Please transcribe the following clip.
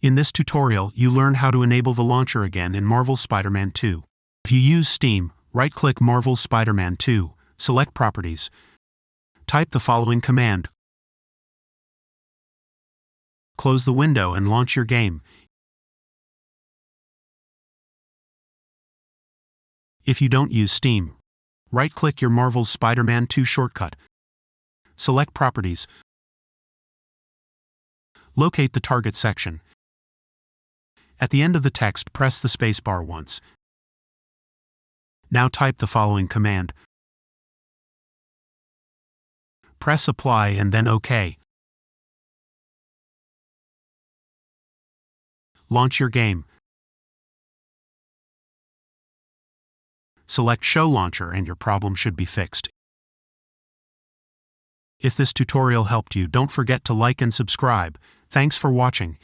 In this tutorial, you learn how to enable the launcher again in Marvel's Spider-Man 2. If you use Steam, right-click Marvel's Spider-Man 2, select Properties. Type the following command. Close the window and launch your game. If you don't use Steam, right-click your Marvel's Spider-Man 2 shortcut. Select Properties. Locate the target section. At the end of the text, press the spacebar once. Now type the following command. Press Apply and then OK. Launch your game. Select Show Launcher and your problem should be fixed. If this tutorial helped you, don't forget to like and subscribe. Thanks for watching.